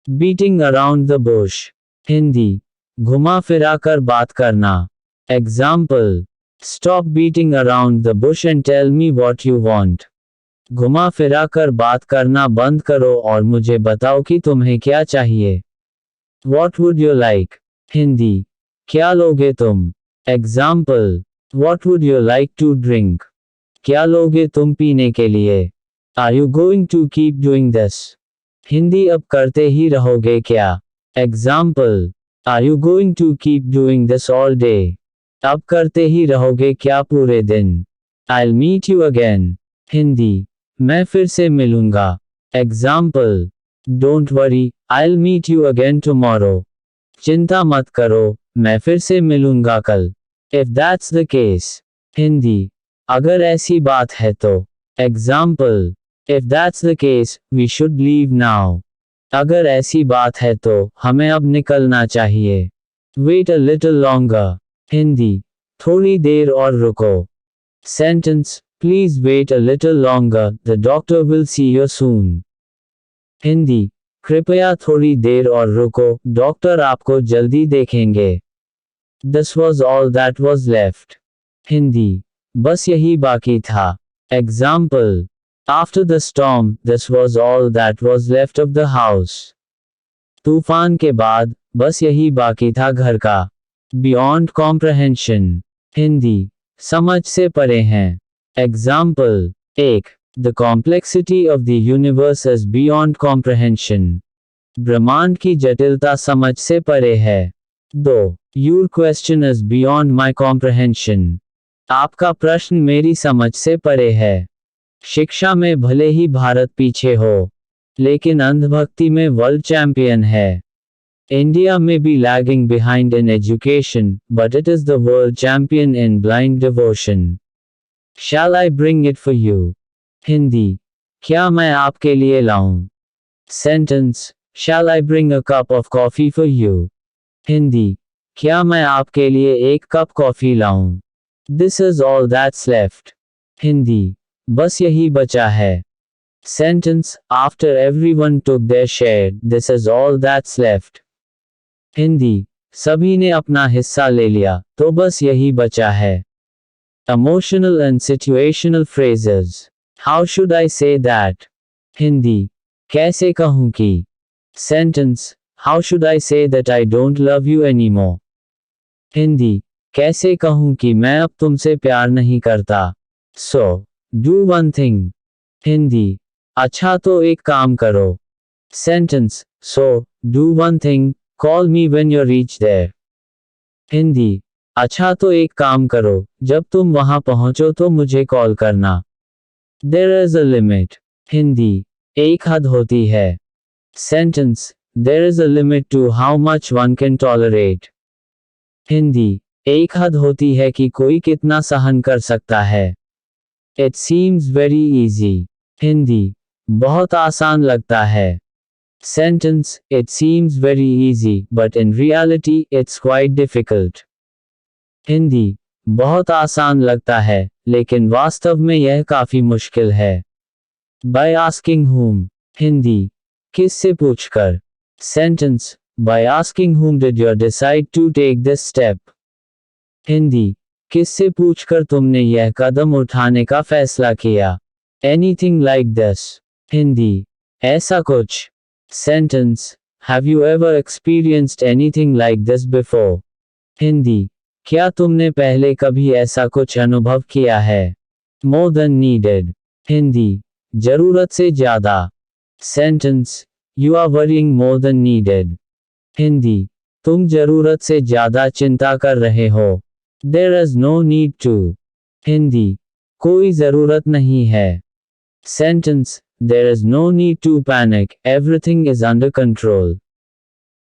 Beating around the bush. Hindi, घुमा फिरा कर बात करना। Example, stop beating around the bush and tell me what you want. घुमा फिरा कर बात करना बंद करो और मुझे बताओ कि तुम्हें क्या चाहिए। What would you like. Hindi, क्या लोगे तुम। Example, what would you like to drink. क्या लोगे तुम पीने के लिए। Are you going to keep doing this. Hindi, अब करते ही रहोगे क्या। Example, are you going to keep doing this all day. अब करते ही रहोगे क्या पूरे दिन। I'll meet you again. Hindi, मैं फिर से मिलूंगा। Example, don't worry, I'll meet you again tomorrow. चिंता मत करो, मैं फिर से मिलूंगा कल। If that's the case। Hindi, अगर ऐसी बात है तो। Example, If that's the case, we should leave now। अगर ऐसी बात है तो हमें अब निकलना चाहिए। Wait a little longer। Hindi, थोड़ी देर और रुको। Sentence, please wait a little longer, the doctor will see you soon. Hindi, कृपया थोड़ी देर और रुको, डॉक्टर आपको जल्दी देखेंगे। This was all that was left। Hindi, बस यही बाकी था। Example, After the storm, this was all that was left of the house। तूफान के बाद बस यही बाकी था घर का। Beyond comprehension। हिंदी, समझ से परे हैं। Example, 1. The complexity of the universe is beyond comprehension। ब्रह्मांड की जटिलता समझ से परे है। 2. Your question is beyond my comprehension। आपका प्रश्न मेरी समझ से परे है। शिक्षा में भले ही भारत पीछे हो, लेकिन अंधभक्ति में वर्ल्ड चैंपियन है। इंडिया में be lagging behind in education, but it is the world champion in blind devotion. Shall I bring it for you. Hindi, क्या मैं आपके लिए लाऊं। Sentence, shall I bring a cup of coffee for you. Hindi, क्या मैं आपके लिए एक कप कॉफी लाऊं। This is all that's left. Hindi, बस यही बचा है। Sentence, after everyone took their share, this is all that's left. Hindi, सभी ने अपना हिस्सा ले लिया, तो बस यही बचा है। Emotional and situational phrases. How should I say that. Hindi, कैसे कहूं कि। Sentence, how should I say that I don't love you anymore. Hindi, कैसे कहूं कि मैं अब तुमसे प्यार नहीं करता। So do one thing. Hindi, अच्छा तो एक काम करो। Sentence, so do one thing, call me when you reach there. Hindi, अच्छा तो एक काम करो, जब तुम वहां पहुंचो तो मुझे कॉल करना। There is a limit. Hindi, एक हद होती है। Sentence, there is a limit to how much one can tolerate. Hindi, एक हद होती है कि कोई कितना सहन कर सकता है। It seems very easy। Hindi, बहुत आसान लगता है। Sentence, it seems very easy, but in reality, it's quite difficult। Hindi, बहुत आसान लगता है, लेकिन वास्तव में यह काफी मुश्किल है। By asking whom। हिंदी, किस से पूछकर। Sentence, by asking whom did you decide to take this step। Hindi, किससे पूछकर तुमने यह कदम उठाने का फैसला किया। Anything like this। हिंदी, ऐसा कुछ। Sentence, have you ever experienced anything like this before। Hindi, क्या तुमने पहले कभी ऐसा कुछ अनुभव किया है। More than needed। हिंदी, जरूरत से ज्यादा। Sentence, you are worrying more than needed। Hindi, तुम जरूरत से ज्यादा चिंता कर रहे हो। There is no need to। Hindi, कोई जरूरत नहीं है। Sentence, there is no need to panic, everything is under control।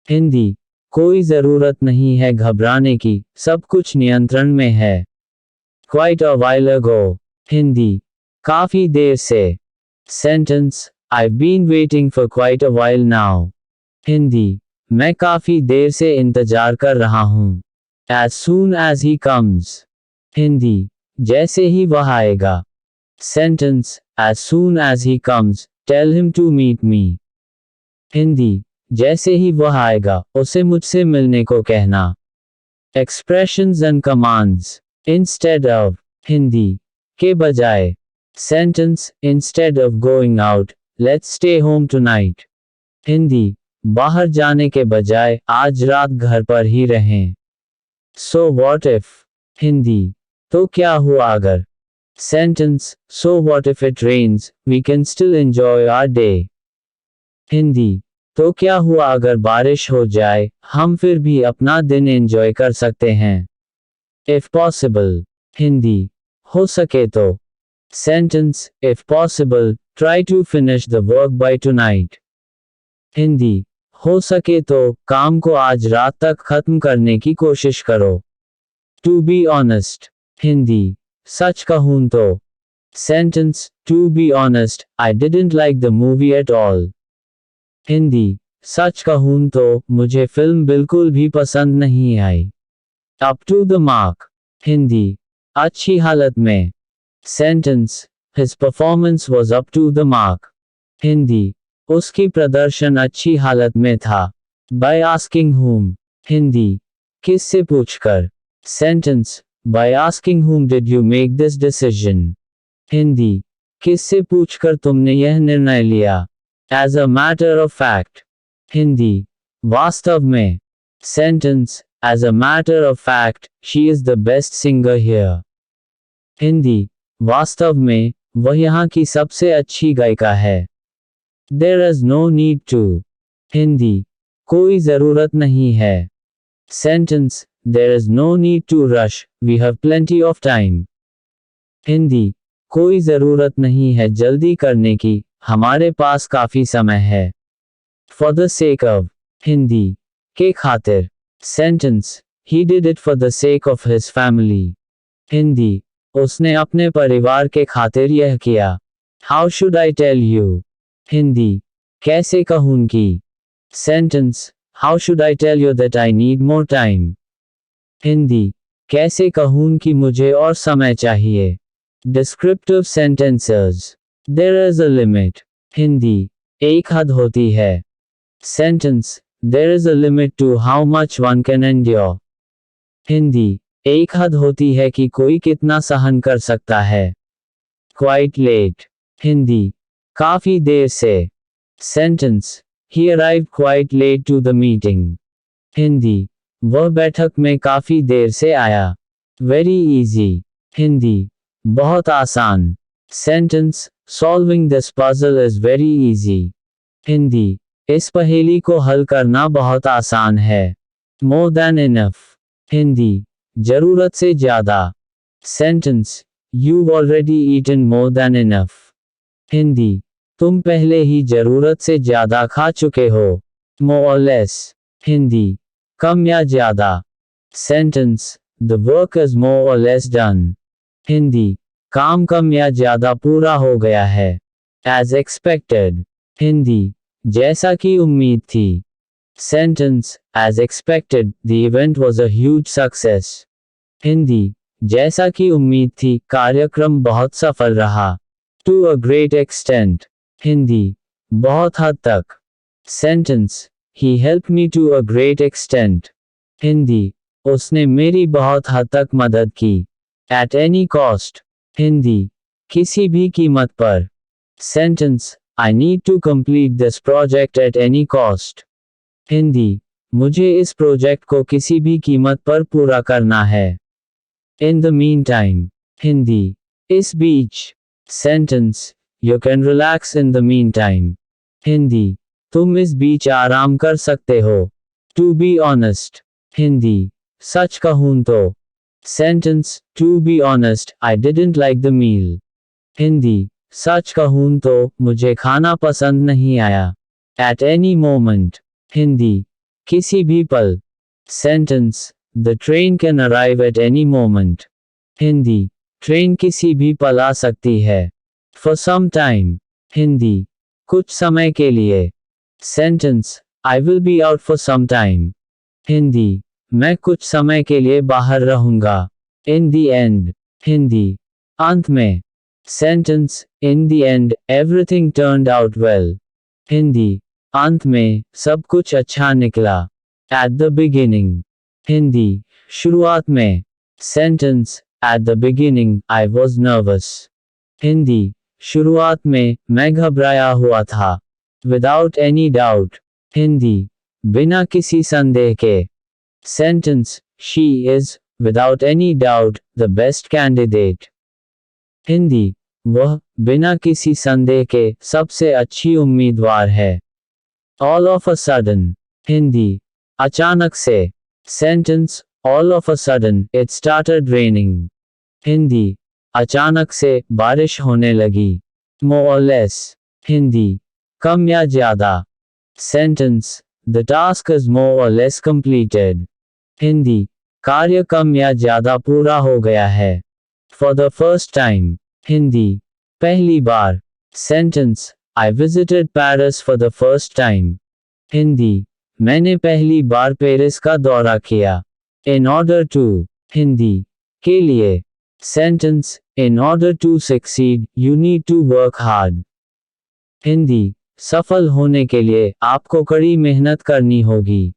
Hindi, कोई जरूरत नहीं है घबराने की, सब कुछ नियंत्रण में है। Quite a while ago। Hindi, काफी देर से। Sentence, I've been waiting for quite a while now। Hindi, मैं काफी देर से इंतजार कर रहा हूं। As soon as he comes। Hindi, जैसे ही वह आएगा। Sentence, as soon as he comes, tell him to meet me। Hindi, जैसे ही वह आएगा उसे मुझसे मिलने को कहना। Expressions and commands. Instead of. Hindi, के बजाय। Sentence, instead of going out, let's stay home tonight. Hindi, बाहर जाने के बजाय आज रात घर पर ही रहें। So what if. हिंदी, तो क्या हुआ अगर। Sentence, so what if it rains, we can still enjoy our day. Hindi, तो क्या हुआ अगर बारिश हो जाए, हम फिर भी अपना दिन एंजॉय कर सकते हैं। If possible. हिंदी, हो सके तो। Sentence, if possible, try to finish the work by tonight. Hindi, हो सके तो काम को आज रात तक खत्म करने की कोशिश करो। To be honest. हिंदी, सच कहूं तो। Sentence, to be honest, I didn't like the movie at all. Hindi, सच कहूं तो मुझे फिल्म बिल्कुल भी पसंद नहीं आई। Up to the mark. Hindi, अच्छी हालत में। Sentence, his performance was up to the mark. Hindi, उसकी प्रदर्शन अच्छी हालत में था। By asking whom. हिंदी, किससे पूछकर। Sentence, by asking whom did you make this decision. Hindi, किससे पूछकर तुमने यह निर्णय लिया। As a matter of fact. Hindi, वास्तव में। Sentence, as a matter of fact, she is the best singer here. Hindi, वास्तव में, वह यहाँ की सबसे अच्छी गायिका है। There is no need to. Hindi, कोई ज़रूरत नहीं है। Sentence, there is no need to rush, we have plenty of time. Hindi, कोई ज़रूरत नहीं है जल्दी करने की, हमारे पास काफ़ी समय है। For the sake of. Hindi, के खातिर। Sentence, he did it for the sake of his family. Hindi, उसने अपने परिवार के खातिर यह किया। How should I tell you. Hindi, कैसे कहूँ कि। Sentence, how should I tell you that I need more time. Hindi, कैसे कहूँ कि मुझे और समय चाहिए। Descriptive sentences. There is a limit. Hindi, एक हद होती है। Sentence, there is a limit to how much one can endure. Hindi, एक हद होती है कि कोई कितना सहन कर सकता है। Quite late. हिंदी, काफी देर से। Sentence, he arrived quite late to the meeting. Hindi, वह बैठक में काफी देर से आया। Very easy. हिंदी, बहुत आसान। Sentence, solving this puzzle is very easy. Hindi, इस पहेली को हल करना बहुत आसान है। More than enough. हिंदी, जरूरत से ज्यादा। Sentence, you've already eaten more than enough. Hindi, तुम पहले ही जरूरत से ज्यादा खा चुके हो। More or less. हिंदी, कम या ज्यादा। Sentence, the work is more or less done. Hindi, काम कम या ज्यादा पूरा हो गया है। As expected. हिंदी, जैसा कि उम्मीद थी। Sentence, as expected, the event was a huge success. Hindi, जैसा कि उम्मीद थी, कार्यक्रम बहुत सफल रहा। To a great extent. Hindi, बहुत हद तक। Sentence, he helped me to a great extent. Hindi, उसने मेरी बहुत हद तक मदद की। At any cost. हिंदी, किसी भी कीमत पर। Sentence, I need to complete this project at any cost. Hindi, मुझे इस प्रोजेक्ट को किसी भी कीमत पर पूरा करना है। In the meantime. हिंदी, इस बीच। Sentence, you can relax in the meantime. Hindi, तुम इस बीच आराम कर सकते हो। To be honest. हिंदी, सच कहूँ तो। Sentence, to be honest, I didn't like the meal. Hindi, सच कहूँ तो मुझे खाना पसंद नहीं आया। At any moment. हिंदी, किसी भी पल। Sentence, the train can arrive at any moment. Hindi, train किसी भी पल आ सकती है। For some time. हिंदी, कुछ समय के लिए। Sentence, I will be out for some time. Hindi, मैं कुछ समय के लिए बाहर रहूंगा। In the end. हिंदी, अंत में। Sentence, in the end, everything turned out well. Hindi, अंत में सब कुछ अच्छा निकला। At the beginning. हिंदी, शुरुआत में। Sentence, at the beginning, I was nervous. Hindi, शुरुआत में मैं घबराया हुआ था। Without any doubt. हिंदी, बिना किसी संदेह के। Sentence, she is, without any doubt, the best candidate. Hindi, वह बिना किसी संदेह के सबसे अच्छी उम्मीदवार है। All of a sudden. Hindi, अचानक से। Sentence, all of a sudden, it started raining. Hindi, अचानक से बारिश होने लगी। More or less. हिंदी, कम या ज्यादा। Sentence, the task is more or less completed. Hindi, कार्य कम या ज्यादा पूरा हो गया है। For the first time. Hindi, पहली बार। Sentence, I visited Paris for the first time. Hindi, मैंने पहली बार पेरिस का दौरा किया। In order to. हिंदी, के लिए। Sentence, in order to succeed, you need to work hard. Hindi, सफल होने के लिए आपको कड़ी मेहनत करनी होगी।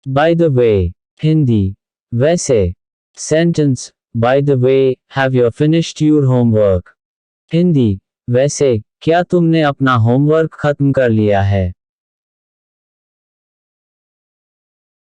By the way. हिंदी, वैसे। Sentence, by the way, have you finished your homework? Hindi, वैसे क्या तुमने अपना होमवर्क खत्म कर लिया है?